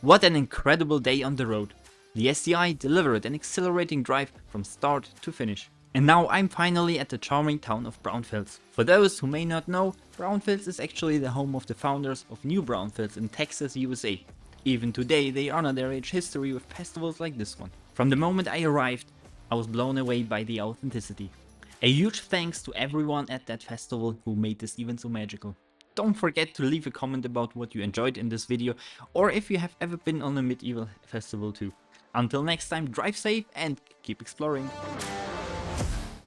What an incredible day on the road. The STI delivered an exhilarating drive from start to finish. And now I'm finally at the charming town of Braunfels. For those who may not know, Braunfels is actually the home of the founders of New-Braunfels in Texas, USA. Even today they honor their rich history with festivals like this one. From the moment I arrived, I was blown away by the authenticity. A huge thanks to everyone at that festival who made this event so magical. Don't forget to leave a comment about what you enjoyed in this video, or if you have ever been on a medieval festival too. Until next time, drive safe and keep exploring.